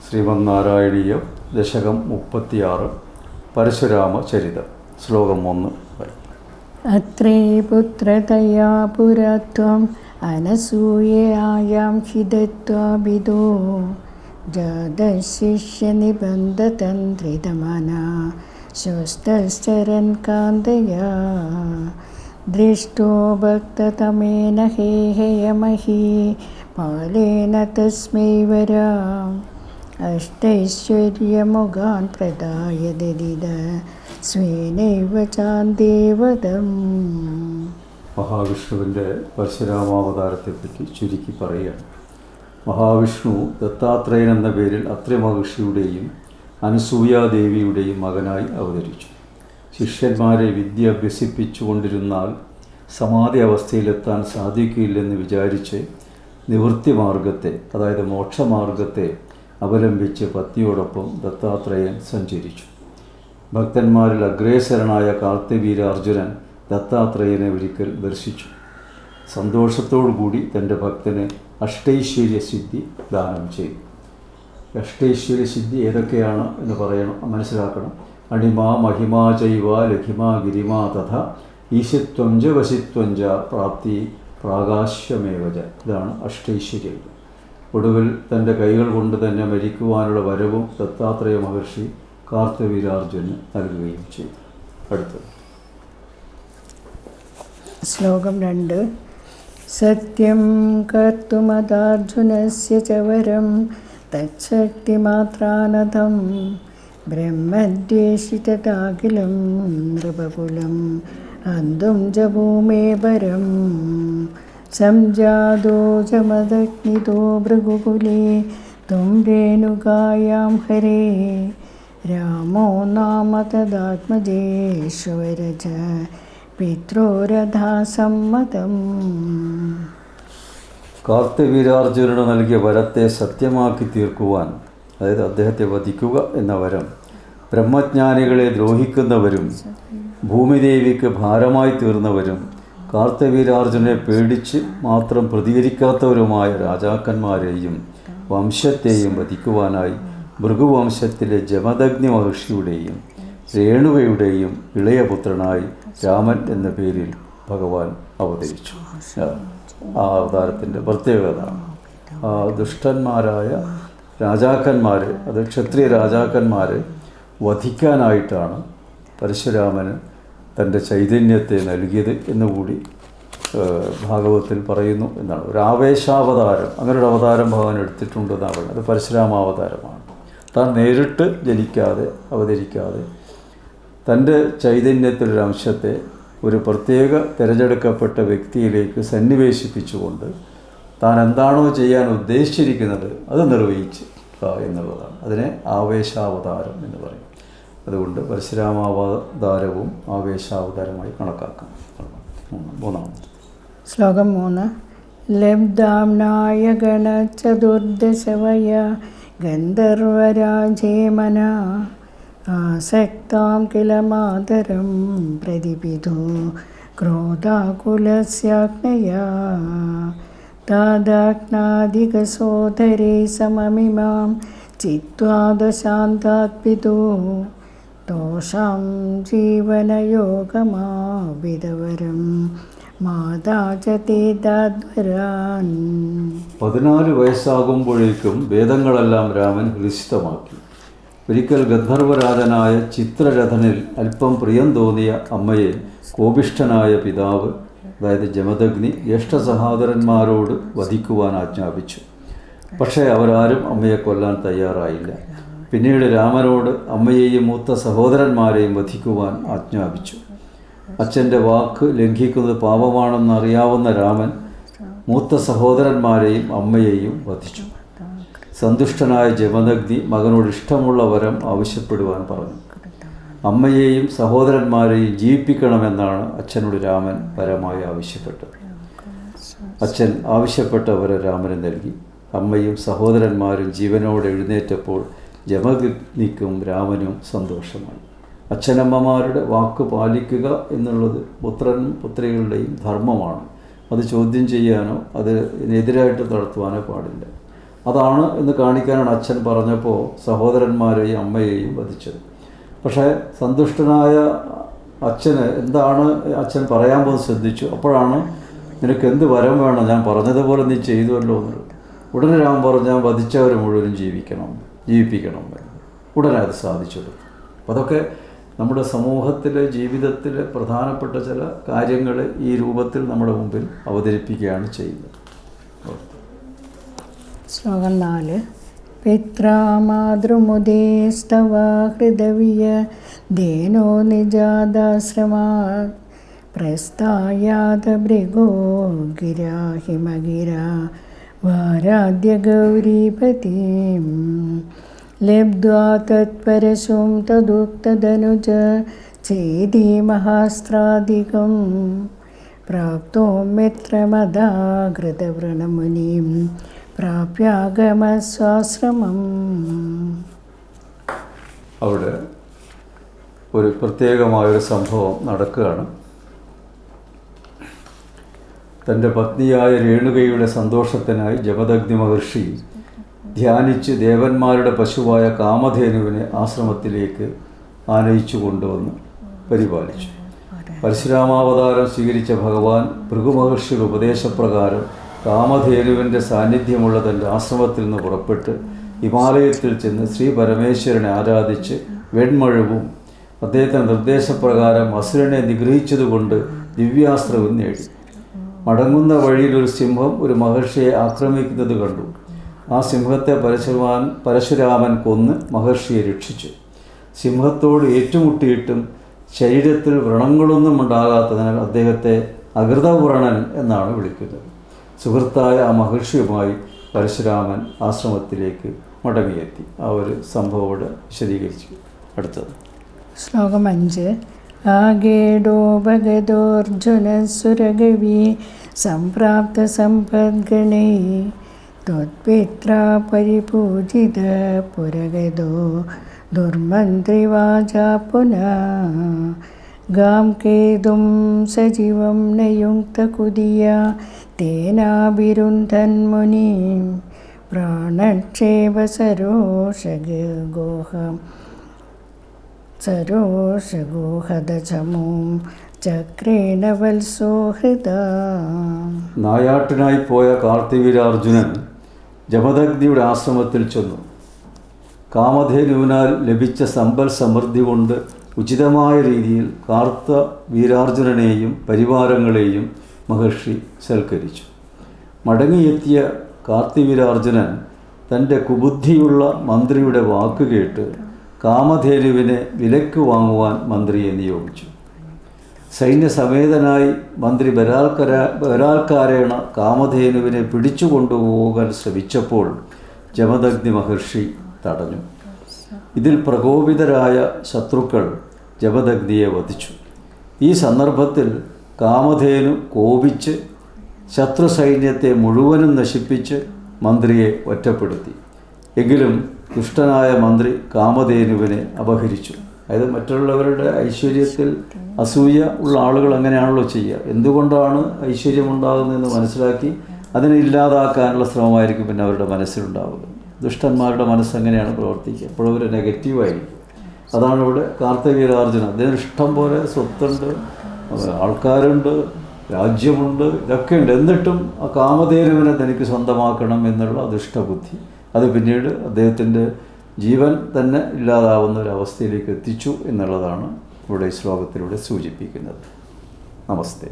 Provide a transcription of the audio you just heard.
ശ്രീമന്നാരായണീയം ദശകം 36 പരശുരാമ ചരിതം ശ്ലോകം 1 വരെ. അത്രേ പുത്രതയാ പുരത്വം അനസൂയയായാം ഹിതത്വാഭിദോ ജാതശിഷ്യനിബന്ധതന്ത്രിതമനാ ശോസ്തശ്ചരൻ കാന്തയാ ദൃഷ്ടോ ഭക്തതമേന ഹേഹയമഹീ പാലേന തസ്മൈ വരാ അഷ്ടൈശ്വര്യമുഖാൻ പ്രദായ ദദിത സ്വേനൈവ ചാന്ദേവതം. മഹാവിഷ്ണുവിൻ്റെ പരശുരാമാവതാരത്തെപ്പറ്റി ചുരുക്കി പറയുകയാണ്. മഹാവിഷ്ണു ദത്താത്രേയൻ എന്ന പേരിൽ അത്രി മഹർഷിയുടെയും അനസൂയാദേവിയുടെയും മകനായി അവതരിച്ചു. ശിഷ്യന്മാരെ വിദ്യ അഭ്യസിപ്പിച്ചുകൊണ്ടിരുന്നാൽ സമാധി അവസ്ഥയിലെത്താൻ സാധിക്കില്ലെന്ന് വിചാരിച്ച് നിവൃത്തി മാർഗത്തെ, അതായത് മോക്ഷമാർഗത്തെ അവലംബിച്ച് പത്നിയോടൊപ്പം ദത്താത്രേയൻ സഞ്ചരിച്ചു. ഭക്തന്മാരിൽ അഗ്രേസരനായ കാർത്തവീര്യാർജുനൻ ദത്താത്രേയനെ ഒരിക്കൽ ദർശിച്ചു. സന്തോഷത്തോടുകൂടി തൻ്റെ ഭക്തന് അഷ്ടൈശ്വര്യസിദ്ധി ദാനം ചെയ്തു. അഷ്ടൈശ്വര്യസിദ്ധി ഏതൊക്കെയാണ് എന്ന് മനസ്സിലാക്കണം. അണിമാ മഹിമാ ചൈവ ലഘിമാ ഗിരിമാ തഥ ഈശിത്വം ച വശിത്വം ച പ്രാപ്തി പ്രാകാശ്യമേവച. ഇതാണ് അഷ്ടൈശ്വര്യം. ഒടുവിൽ തൻ്റെ കൈകൾ കൊണ്ട് തന്നെ മരിക്കുവാനുള്ള വരവും ദത്താത്രേയ മഹർഷി കാർത്തവീര്യാർജുനന് നൽകുകയും ചെയ്തു. അടുത്തത് ശ്ലോകം 2. സത്യം കർത്തുമദാർജുനസ്യ ച വരം തച്ഛക്തിമാത്രാനതം ബ്രഹ്മദ്വേഷിതദാഖിലം നൃപകുലം ഹന്തും ച ഭൂമേ പരം സംജാതോ ജമദഗ്നിതോ ഭൃഗുകുലേ ത്വം രേണുകായാം ഹരേ രാമോ നാമ തദാത്മജേശ്വര ച പിത്രോരഥാസമ്മതം. കാർത്തവീര്യാർജുനന് നൽകിയ വരത്തെ സത്യമാക്കി തീർക്കുവാൻ, അതായത് അദ്ദേഹത്തെ വധിക്കുക എന്ന വരം, ബ്രഹ്മജ്ഞാനികളെ ദ്രോഹിക്കുന്നവരും ഭൂമിദേവിക്ക് ഭാരമായി തീർന്നവരും കാർത്തവീര്യാർജുനനെ പേടിച്ച് മാത്രം പ്രതികരിക്കാത്തവരുമായ രാജാക്കന്മാരെയും വംശത്തെയും വധിക്കുവാനായി ഭൃഗുവംശത്തിലെ ജമദഗ്നി മഹർഷിയുടെയും രേണുകയുടെയും ഇളയപുത്രനായി രാമൻ എന്ന പേരിൽ ഭഗവാൻ അവതരിച്ചു. ആ അവതാരത്തിൻ്റെ പ്രത്യേകത ദുഷ്ടന്മാരായ രാജാക്കന്മാർ, അത് ക്ഷത്രിയ രാജാക്കന്മാർ വധിക്കാനായിട്ടാണ് പരശുരാമന് തൻ്റെ ചൈതന്യത്തെ നൽകിയത് എന്നുകൂടി ഭാഗവത്തിൽ പറയുന്നു എന്നാണ്. ഒരു ആവേശാവതാരം, അങ്ങനൊരു അവതാരം ഭഗവാൻ എടുത്തിട്ടുണ്ടെന്നാണ് പറയുന്നത്. അത് പരശുരാമാവതാരമാണ്. താൻ നേരിട്ട് ജനിക്കാതെ അവതരിക്കാതെ തൻ്റെ ചൈതന്യത്തിലൊരു അംശത്തെ ഒരു പ്രത്യേക തിരഞ്ഞെടുക്കപ്പെട്ട വ്യക്തിയിലേക്ക് സന്നിവേശിപ്പിച്ചുകൊണ്ട് താൻ എന്താണോ ചെയ്യാൻ ഉദ്ദേശിച്ചിരിക്കുന്നത് അത് നിർവഹിച്ച് എന്നുള്ളതാണ്. അതിനെ ആവേശാവതാരം എന്ന് പറയും. അതുകൊണ്ട് പരശുരാമാവതാരവും ആവേശാവതാരമായി കണക്കാക്കാം. 3. ശ്ലോകം 3. ലബ്ധാംനായ ഗണചതുർദശവയ ഗന്ധർവരാജേമന ആസക്താം കില മാതരം പ്രതിപിധോ ക്രോധാകുലസ്യാഗ്നയാ താദാഗ്നാദികസോദരേ സമമിമാം ചിത്വാദശാന്താത്പിതോ ദോഷാം ജീവനയോഗമാവിധവരം മാതാചതേ തദ്വരാൻ. 14 വയസ്സാകുമ്പോഴേക്കും വേദങ്ങളെല്ലാം രാമൻ ഹൃദിസ്ഥമാക്കി. ഒരിക്കൽ ഗന്ധർവരാജനായ ചിത്രരഥനിൽ അല്പം പ്രിയം തോന്നിയ അമ്മയെ കോപിഷ്ഠനായ പിതാവ്, അതായത് ജമദഗ്നി, ജ്യേഷ്ഠസഹോദരന്മാരോട് വധിക്കുവാൻ ആജ്ഞാപിച്ചു. പക്ഷേ അവരാരും അമ്മയെ കൊല്ലാൻ തയ്യാറായില്ല. പിന്നീട് രാമനോട് അമ്മയെയും മൂത്ത സഹോദരന്മാരെയും വധിക്കുവാൻ ആജ്ഞാപിച്ചു. അച്ഛൻ്റെ വാക്ക് ലംഘിക്കുന്നത് പാപമാണെന്നറിയാവുന്ന രാമൻ മൂത്ത സഹോദരന്മാരെയും അമ്മയെയും വധിച്ചു. സന്തുഷ്ടനായ ജമദഗ്നി മകനോട് ഇഷ്ടമുള്ള വരം ആവശ്യപ്പെടുവാൻ പറഞ്ഞു. അമ്മയെയും സഹോദരന്മാരെയും ജീവിപ്പിക്കണമെന്നാണ് അച്ഛനോട് രാമൻ വരമായി ആവശ്യപ്പെട്ടത്. അച്ഛൻ ആവശ്യപ്പെട്ട വരം രാമന് നൽകി. അമ്മയും സഹോദരന്മാരും ജീവനോടെ എഴുന്നേറ്റപ്പോൾ ജമദഗ്നിക്കും രാമനും സന്തോഷമായി. അച്ഛനമ്മമാരുടെ വാക്ക് പാലിക്കുക എന്നുള്ളത് പുത്രനും പുത്രികളുടെയും ധർമ്മമാണ്. അത് ചോദ്യം ചെയ്യാനോ അതിനെതിരായിട്ട് നടത്തുവാനോ പാടില്ല. അതാണ് എന്ന് കാണിക്കാനാണ് അച്ഛൻ പറഞ്ഞപ്പോൾ സഹോദരന്മാരെയും അമ്മയെയും വധിച്ചത്. പക്ഷേ സന്തുഷ്ടനായ അച്ഛന് എന്താണ് അച്ഛൻ പറയാൻ പോകുന്നത് ശ്രദ്ധിച്ചു. അപ്പോഴാണ് നിനക്ക് എന്ത് വരം വേണം, ഞാൻ പറഞ്ഞതുപോലെ നീ ചെയ്തുവല്ലോ എന്നുള്ളത്. ഉടനെ രാമൻ പറഞ്ഞു, ഞാൻ വധിച്ചവരെ മുഴുവനും ജീവിപ്പിക്കണം. ഉടനെ അത് സാധിച്ചത്. അപ്പോൾ അതൊക്കെ നമ്മുടെ സമൂഹത്തിലെ ജീവിതത്തിലെ പ്രധാനപ്പെട്ട ചില കാര്യങ്ങൾ ഈ രൂപത്തിൽ നമ്മുടെ മുമ്പിൽ അവതരിപ്പിക്കുകയാണ് ചെയ്യുന്നത്. ശ്ലോകം 4. പിത്രാമാതൃമുദേസ്തവ ഹൃദവിയ ദേനോ നിജാദാശ്രമാ പ്രസ്ഥായാത ഭൃഗോ ഗിരാ ഹിമഗിരാ വാരാദ്യ ഗൗരീപതിം ലബ്ധ്വാ തത്പരശും തദുക്തദനുജ ചേതി മഹാസ്ത്രാദികം പ്രാപ്തോ മിത്രമദാകൃതവൃണമുനിം പ്രാപ്യാഗമസ്വാശ്രമം. അവിടെ ഒരു പ്രത്യേകമായൊരു സംഭവം നടക്കുകയാണ്. തൻ്റെ പത്നിയായ രേണുകയുടെ സന്തോഷത്തിനായി ജമദഗ്നി മഹർഷി ധ്യാനിച്ച് ദേവന്മാരുടെ പശുവായ കാമധേനുവിനെ ആശ്രമത്തിലേക്ക് ആനയിച്ചു കൊണ്ടുവന്ന് പരിപാലിച്ചു. പരശുരാമാവതാരം സ്വീകരിച്ച ഭഗവാൻ ഭൃഗുമഹർഷിയുടെ ഉപദേശപ്രകാരം കാമധേനുവിൻ്റെ സാന്നിധ്യമുള്ള തൻ്റെ ആശ്രമത്തിൽ നിന്ന് പുറപ്പെട്ട് ഹിമാലയത്തിൽ ചെന്ന് ശ്രീ പരമേശ്വരനെ ആരാധിച്ച് വെൺമഴവും അദ്ദേഹത്തിൻ്റെ നിർദ്ദേശപ്രകാരം അസുരനെ നിഗ്രഹിച്ചതുകൊണ്ട് ദിവ്യാസ്ത്രവും നേടി. മടങ്ങുന്ന വഴിയിൽ ഒരു സിംഹം ഒരു മഹർഷിയെ ആക്രമിക്കുന്നത് കണ്ടു. ആ സിംഹത്തെ പരശുരാമൻ കൊന്ന് മഹർഷിയെ രക്ഷിച്ചു. സിംഹത്തോട് ഏറ്റുമുട്ടിയിട്ടും ശരീരത്തിൽ വ്രണങ്ങളൊന്നും ഉണ്ടാകാത്തതിനാൽ അദ്ദേഹത്തെ അകൃതവ്രണൻ എന്നാണ് വിളിക്കുന്നത്. സുഹൃത്തായ ആ മഹർഷിയുമായി പരശുരാമൻ ആശ്രമത്തിലേക്ക് മടങ്ങിയെത്തി. ആ ഒരു സംഭവം ഇവിടെ വിശദീകരിച്ചു. അടുത്തത് ശ്ലോകം 5. ആഗേഡോ ഭഗതോർജുന സുരഗവി സംപ്രാപ്ത സമ്പദ്ഗണൈ ത്വത്പിത്രാ പരിപൂജിത പുരഗതോ ദുർമന്ത്രിവാചാ പുനഃ ഗാം കേതും സജീവം നയുക്തകുദിയ തേനാഭിരുന്ധൻ മുനി പ്രാണക്ഷേപ സരോഷഗോഹദചമൂം ചക്രേണ വത്സോഹൃത. നായാട്ടിനായി പോയ കാർത്തിവീരാർജുനൻ ജമദഗ്നിയുടെ ആശ്രമത്തിൽ ചെന്നു. കാമധേനുവിനാൽ ലഭിച്ച സമ്പൽ സമൃദ്ധി കൊണ്ട് ഉചിതമായ രീതിയിൽ കാർത്ത വീരാർജുനനെയും പരിവാരങ്ങളെയും മഹർഷി സൽക്കരിച്ചു. മടങ്ങിയെത്തിയ കാർത്തിവീരാർജുനൻ തൻ്റെ കുബുദ്ധിയുള്ള മന്ത്രിയുടെ വാക്കുകേട്ട് കാമധേനുവിനെ വിലയ്ക്ക് വാങ്ങുവാൻ മന്ത്രിയെ നിയോഗിച്ചു. സൈന്യസമേതനായി മന്ത്രി ബലാത്കാരേണ കാമധേനുവിനെ പിടിച്ചു കൊണ്ടുപോകാൻ ശ്രമിച്ചപ്പോൾ ജമദഗ്നി മഹർഷി തടഞ്ഞു. ഇതിൽ പ്രകോപിതരായ ശത്രുക്കൾ ജമദഗ്നിയെ വധിച്ചു. ഈ സന്ദർഭത്തിൽ കാമധേനു കോപിച്ച് ശത്രു സൈന്യത്തെ മുഴുവനും നശിപ്പിച്ച് മന്ത്രിയെ ഒറ്റപ്പെടുത്തി. എങ്കിലും ദുഷ്ടനായ മന്ത്രി കാമധേനുവിനെ അപഹരിച്ചു. അതായത് മറ്റുള്ളവരുടെ ഐശ്വര്യത്തിൽ അസൂയ ഉള്ള ആളുകൾ അങ്ങനെയാണല്ലോ ചെയ്യുക. എന്തുകൊണ്ടാണ് ഐശ്വര്യമുണ്ടാകുന്നതെന്ന് മനസ്സിലാക്കി അതിനെ ഇല്ലാതാക്കാനുള്ള ശ്രമമായിരിക്കും പിന്നെ അവരുടെ മനസ്സിലുണ്ടാവുക. ദുഷ്ടന്മാരുടെ മനസ്സെങ്ങനെയാണ് പ്രവർത്തിക്കുക, എപ്പോഴും ഒരു നെഗറ്റീവായിരിക്കും. അതാണ് ഇവിടെ കാർത്തിവീരാർജുനൻ. അദ്ദേഹം ഇഷ്ടം പോലെ സ്വത്തുണ്ട്, ആൾക്കാരുണ്ട്, രാജ്യമുണ്ട്, ഇതൊക്കെ ഉണ്ട്. എന്നിട്ടും ആ കാമധേനുവിനെ തനിക്ക് സ്വന്തമാക്കണം എന്നുള്ള ദുഷ്ടബുദ്ധി അത് പിന്നീട് അദ്ദേഹത്തിൻ്റെ ജീവൻ തന്നെ ഇല്ലാതാവുന്ന ഒരവസ്ഥയിലേക്ക് എത്തിച്ചു എന്നുള്ളതാണ് ഇവിടെ ഈ ശ്ലോകത്തിലൂടെ സൂചിപ്പിക്കുന്നത്. നമസ്തേ.